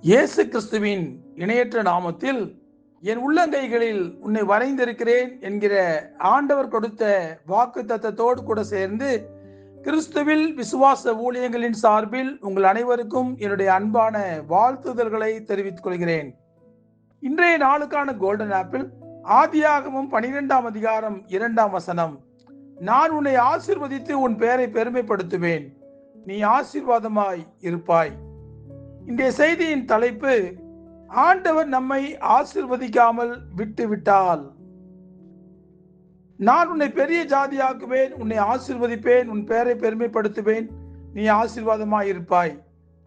இயேசு கிறிஸ்துவின் இணையற்ற நாமத்தில் என் உள்ளங்கைகளில் உன்னை வரைந்திருக்கிறேன் என்கிற ஆண்டவர் கொடுத்த வாக்கு தத்தத்தோடு கூட சேர்ந்து கிறிஸ்துவில் விசுவாச ஊழியங்களின் சார்பில் உங்கள் அனைவருக்கும் என்னுடைய அன்பான வாழ்த்துதல்களை தெரிவித்துக் கொள்கிறேன். இன்றைய நாளுக்கான கோல்டன் ஆப்பிள் ஆதியாகமம் 12ஆம் அதிகாரம் 2ஆம் வசனம். நான் உன்னை ஆசீர்வதித்து உன் பெயரை பெருமைப்படுத்துவேன், நீ ஆசீர்வாதமாய் இருப்பாய். இன்றைய செய்தியின் தலைப்பு, ஆண்டவர் நம்மை ஆசீர்வதிக்காமல் விட்டுவிட்டால். நான் உன்னை பெரிய ஜாதியாக்குவேன், உன்னை ஆசீர்வதிப்பேன், உன் பெயரை பெருமைப்படுத்துவேன், நீ ஆசீர்வாதமாய் இருப்பாய்.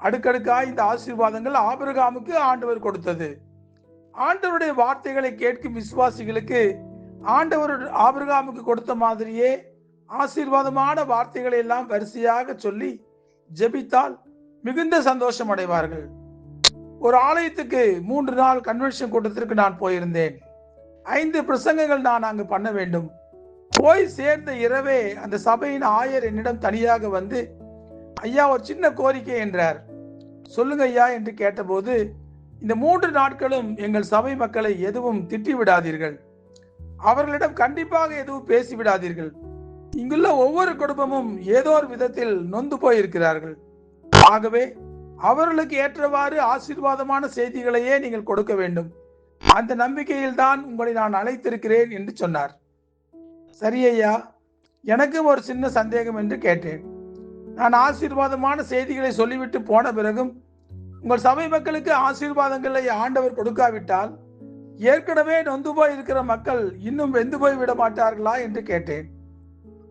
அடுக்கடுக்காய் இந்த ஆசீர்வாதங்கள் ஆபிரகாமுக்கு ஆண்டவர் கொடுத்தது. ஆண்டவருடைய வார்த்தைகளை கேட்கும் விசுவாசிகளுக்கு ஆண்டவர் ஆபிரகாமுக்கு கொடுத்த மாதிரியே ஆசீர்வாதமான வார்த்தைகளை எல்லாம் வரிசையாக சொல்லி ஜெபித்தால் மிகுந்த சந்தோஷம் அடைவார்கள். ஒரு ஆலயத்துக்கு 3 நாள் கன்வென்ஷன் கூட்டத்திற்கு நான் போயிருந்தேன். 5 பிரசங்கங்கள் நான் அங்கு பண்ண வேண்டும். போய் சேர்ந்த இரவே அந்த சபையின் ஆயர் என்னிடம் தனியாக வந்து, ஐயா ஒரு சின்ன கோரிக்கை என்றார். சொல்லுங்க ஐயா என்று கேட்டபோது, இந்த 3 நாட்களும் எங்கள் சபை மக்களை எதுவும் திட்டி விடாதீர்கள், அவர்களிடம் கண்டிப்பாக எதுவும் பேசிவிடாதீர்கள். இங்குள்ள ஒவ்வொரு குடும்பமும் ஏதோ ஒரு விதத்தில் நொந்து போயிருக்கிறார்கள். ஆகவே அவர்களுக்கு ஏற்றவாறு ஆசீர்வாதமான செய்திகளையே நீங்கள் கொடுக்க வேண்டும். அந்த நம்பிக்கையில் தான் உங்களை நான் அழைத்திருக்கிறேன் என்று சொன்னார். சரி ஐயா, எனக்கும் ஒரு சின்ன சந்தேகம் என்று கேட்டேன். நான் ஆசீர்வாதமான செய்திகளை சொல்லிவிட்டு போன பிறகும் உங்கள் சபை மக்களுக்கு ஆசீர்வாதங்களை ஆண்டவர் கொடுக்காவிட்டால் ஏற்கனவே நொந்து போய் இருக்கிற மக்கள் இன்னும் வெந்து போய் விட மாட்டார்களா என்று கேட்டேன்.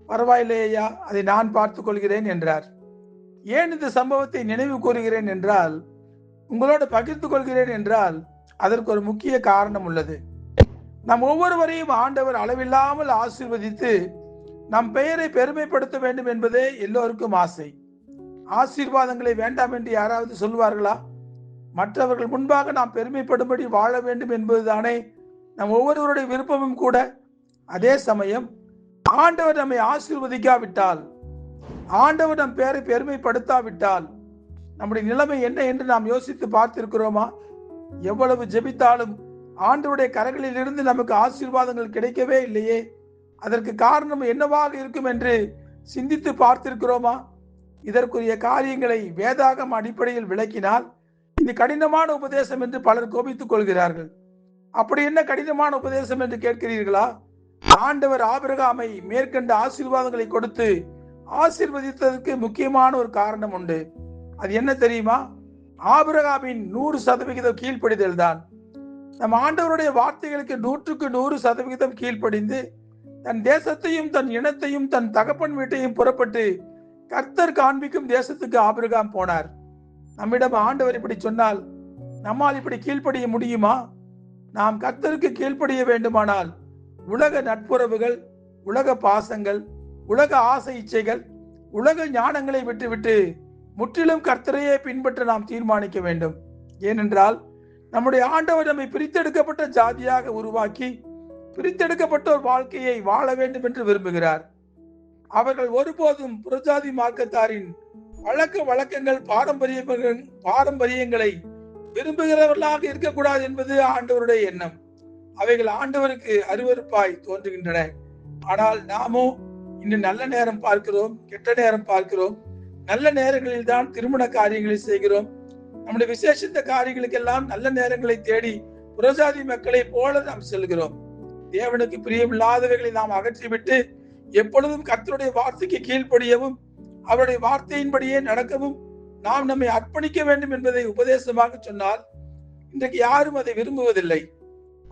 பரவாயில்லை ஐயா, அதை நான் பார்த்துக் கொள்கிறேன் என்றார். ஏன் இந்த சம்பவத்தை நினைவு கூறுகிறேன் என்றால், உங்களோடு பகிர்ந்து கொள்கிறேன் என்றால், அதற்கு ஒரு முக்கிய காரணம் உள்ளது. நம் ஒவ்வொருவரையும் ஆண்டவர் அளவில்லாமல் ஆசீர்வதித்து நம் பெயரை பெருமைப்படுத்த வேண்டும் என்பதே எல்லோருக்கும் ஆசை. ஆசீர்வாதங்களை வேண்டாம் என்று யாராவது சொல்வார்களா? மற்றவர்கள் முன்பாக நாம் பெருமைப்படும்படி வாழ வேண்டும் என்பதுதானே நம் ஒவ்வொருவருடைய விருப்பமும் கூட. அதே சமயம் ஆண்டவர் நம்மை ஆசீர்வதிக்காவிட்டால், ஆண்டவர் நம் பெயரை பெருமைப்படுத்தாவிட்டால் நம்முடைய நிலைமை என்ன என்று நாம் யோசித்து பார்த்திருக்கிறோமா? எவ்வளவு ஜெபித்தாலும் ஆண்டவருடைய கரங்களில் இருந்து நமக்கு ஆசீர்வாதங்கள் கிடைக்கவே இல்லையே. அதற்கு காரணம் என்னவாக இருக்கும் என்று சிந்தித்து பார்த்திருக்கிறோமா? இதற்குரிய காரியங்களை வேதாகம அடிப்படையில் விளக்கினால் இது கடினமான உபதேசம் என்று பலர் கோபித்துக் கொள்கிறார்கள். அப்படி என்ன கடினமான உபதேசம் என்று கேட்கிறீர்களா? ஆண்டவர் ஆபிரகாமை மேற்கண்ட ஆசீர்வாதங்களை கொடுத்து ஆசீர்வதித்ததற்கு முக்கியமான ஒரு காரணம் உண்டு. அது என்ன தெரியுமா? ஆபிரகாமின் 100% கீழ்ப்படிதல் தான். நம் ஆண்டவருடைய வார்த்தைகளுக்கு 100க்கு 100% கீழ்ப்படிந்து தன் தேசத்தையும் தன் இனத்தையும் தன் தகப்பன் வீட்டையும் புறப்பட்டு கர்த்தர் காண்பிக்கும் தேசத்துக்கு ஆபிரகாம் போனார். நம்மிடம் ஆண்டவர் இப்படி சொன்னால் நம்மால் இப்படி கீழ்ப்படிய முடியுமா? நாம் கர்த்தருக்கு கீழ்ப்படிய வேண்டுமானால் உலக நட்புறவுகள், உலக பாசங்கள், உலக ஆசை இச்சைகள், உலக ஞானங்களை விட்டுவிட்டு முற்றிலும் கர்த்தரையே பின்பற்ற நாம் தீர்மானிக்க வேண்டும். ஏனென்றால் நம்முடைய ஆண்டவர் நம்மை பிரித்தெடுக்கப்பட்ட ஜாதியாக உருவாக்கி பிரித்தெடுக்கப்பட்ட ஒரு வாழ்க்கையை வாழ வேண்டும் என்று விரும்புகிறார். அவர்கள் ஒருபோதும் புறஜாதி மார்க்கத்தாரின் பழக்க வழக்கங்கள், பாரம்பரியங்களை விரும்புகிறவர்களாக இருக்கக்கூடாது என்பது ஆண்டவருடைய எண்ணம். அவைகள் ஆண்டவருக்கு அருவருப்பாய் தோன்றுகின்றன. ஆனால் நாமோ இன்று நல்ல நேரம் பார்க்கிறோம், கெட்ட நேரம் பார்க்கிறோம். நல்ல நேரங்களில் தான் திருமண காரியங்களை செய்கிறோம். நம்முடைய விசேஷித்த காரியங்களுக்கெல்லாம் நல்ல நேரங்களை தேடி புறஜாதி மக்களை போல நாம் செல்கிறோம். தேவனுக்கு பிரியமில்லாதவைகளை நாம் அகற்றிவிட்டு எப்பொழுதும் கர்த்தருடைய வார்த்தைக்கு கீழ்ப்படியவும் அவருடைய வார்த்தையின்படியே நடக்கவும் நாம் நம்மை அர்ப்பணிக்க வேண்டும் என்பதை உபதேசமாக சொன்னால் இன்றைக்கு யாரும் அதை விரும்புவதில்லை.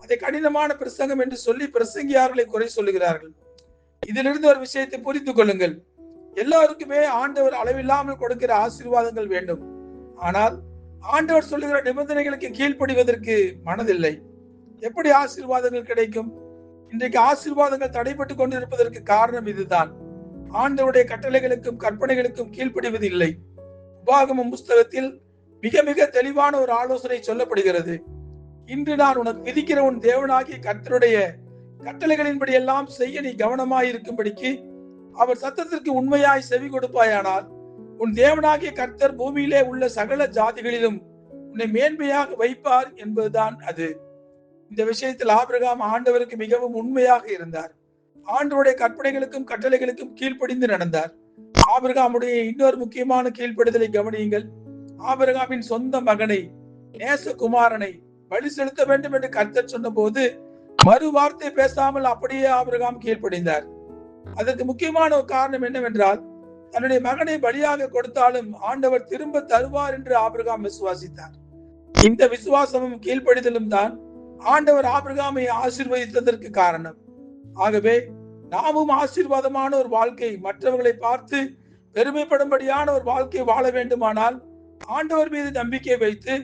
அதை கடினமான பிரசங்கம் என்று சொல்லி பிரசங்கியார்களை குறை சொல்லுகிறார்கள். இதிலிருந்து ஒரு விஷயத்தை புரிந்து கொள்ளுங்கள். எல்லாருக்குமே ஆண்டவர் அளவில்லாமல் கொடுக்கிற ஆசீர்வாதங்கள் வேண்டும். ஆனால் ஆண்டவர் சொல்லுகிற நிபந்தனைகளுக்கு கீழ்ப்படிவதற்கு மனதில்லை. எப்படி ஆசீர்வாதங்கள் கிடைக்கும்? இன்றைக்கு ஆசீர்வாதங்கள் தடைபட்டு கொண்டிருப்பதற்கு காரணம் இதுதான். ஆண்டவருடைய கட்டளைகளுக்கும் கற்பனைகளுக்கும் கீழ்ப்படிவது இல்லை. உபாகமம் புஸ்தகத்தில் மிக மிக தெளிவான ஒரு ஆலோசனை சொல்லப்படுகிறது. இன்று நான் உனக்கு விதிக்கிற உன் தேவனாகிய கர்த்தருடைய கட்டளைகளின்படி எல்லாம் செய்ய நீ கவனமாயிருக்கும்படிக்கு அவர் சத்தத்திற்கு உண்மையாய் செவி கொடுப்பாயானால் உன் தேவனாகிய கர்த்தர் பூமியிலே உள்ள சகல ஜாதிகளிலும் உன்னை மேன்மையாக வைப்பார் என்பதுதான் அது. இந்த விஷயத்தில் ஆபிரகாம் ஆண்டவருக்கு மிகவும் உண்மையாக இருந்தார். ஆண்டவருடைய கற்பனைகளுக்கும் கட்டளைகளுக்கும் கீழ்ப்படிந்து நடந்தார். ஆபிரகாமுடைய இன்னொரு முக்கியமான கீழ்ப்படிதலை கவனியுங்கள். ஆபிரகாமின் சொந்த மகனை, நேசகுமாரனை பலி செலுத்த வேண்டும் என்று கர்த்தர் சொன்ன போது மறு வார்த்தை பேசாமல் அப்படியே ஆபிரகாம் கீழ்ப்படிந்தார். அதற்கு முக்கியமான ஒரு காரணம் என்னவென்றால், தன்னுடைய மகனை பலியாக கொடுத்தாலும் ஆண்டவர் திரும்ப தருவார் என்று ஆபிரகாம் விசுவாசித்தார். இந்த விசுவாசமும் கீழ்ப்படிதலும் தான் ஆண்டவர் ஆபிரகாமை ஆசீர்வதித்ததற்கு காரணம். ஆகவே நாமும் ஆசீர்வாதமான ஒரு வாழ்க்கை, மற்றவர்களை பார்த்து பெருமைப்படும்படியான ஒரு வாழ்க்கை வாழ வேண்டுமானால் ஆண்டவர் மீது நம்பிக்கை வைத்து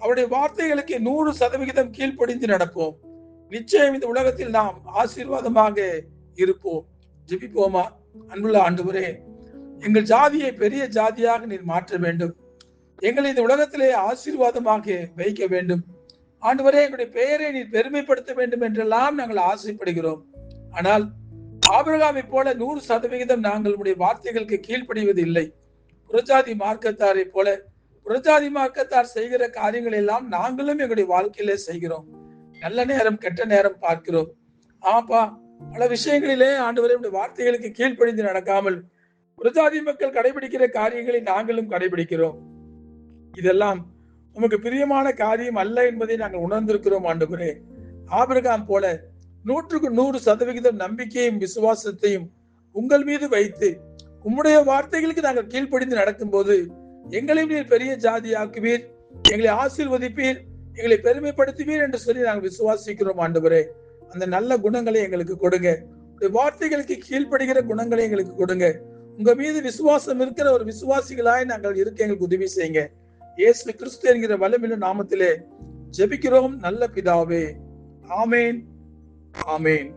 அவருடைய வார்த்தைகளுக்கு 100% கீழ்ப்படிந்து நடப்போம். நிச்சயம் இந்த உலகத்தில் நாம் ஆசீர்வாதமாக இருப்போம். ஜெபிப்போமா? அன்புள்ள ஆண்டவரே, எங்கள் ஜாதியை பெரிய ஜாதியாக நீர் மாற்ற வேண்டும். எங்களை இந்த உலகத்திலே ஆசீர்வாதமாக வைக்க வேண்டும். ஆண்டவரே, எங்களுடைய பெயரை நீர் பெருமைப்படுத்த வேண்டும் என்றெல்லாம் நாங்கள் ஆசைப்படுகிறோம். ஆனால் ஆபிரகாமை போல 100% நாங்கள் உடைய வார்த்தைகளுக்கு கீழ்ப்படிவது இல்லை. புறஜாதி மார்க்கத்தாரை போல புறஜாதி மார்க்கத்தார் செய்கிற காரியங்கள் எல்லாம் நாங்களும் எங்களுடைய வாழ்க்கையிலே செய்கிறோம். நல்ல நேரம் கெட்ட நேரம் பார்க்கிறோம். ஆப்பா, பல விஷயங்களிலே ஆண்டவரே உடைய வார்த்தைகளுக்கு கீழ்ப்படிந்து நடக்காமல் புறஜாதி மக்கள் கடைபிடிக்கிற காரியங்களை நாங்களும் கடைபிடிக்கிறோம். இதெல்லாம் உமக்கு பிரியமான காரியம் அல்ல என்பதை நாங்கள் உணர்ந்திருக்கிறோம். ஆண்டவரே, ஆபிரகாம் போல 100% நம்பிக்கையும் விசுவாசத்தையும் உங்கள் மீது வைத்து உம்முடைய வார்த்தைகளுக்கு நாங்கள் கீழ்ப்படிந்து நடக்கும் போது எங்களையும் நீர் பெரிய ஜாதி ஆக்குவீர், எங்களை ஆசீர்வதிப்பீர், எங்களை பெருமைப்படுத்துவீர் என்று சொல்லி நாங்கள் விசுவாசிக்கிறோம். ஆண்டவரே, அந்த நல்ல குணங்களை எங்களுக்கு கொடுங்க. வார்த்தைகளுக்கு கீழ்ப்படுகிற குணங்களை எங்களுக்கு கொடுங்க. உங்க மீது விசுவாசம் இருக்கிற ஒரு விசுவாசிகளாய் நாங்கள் இருக்க எங்களுக்கு உதவி செய்யுங்க. இயேசு கிறிஸ்து என்கிற வல்லமையுள்ள நாமத்திலே ஜெபிக்கிறோம் நல்ல பிதாவே. ஆமேன், ஆமேன்.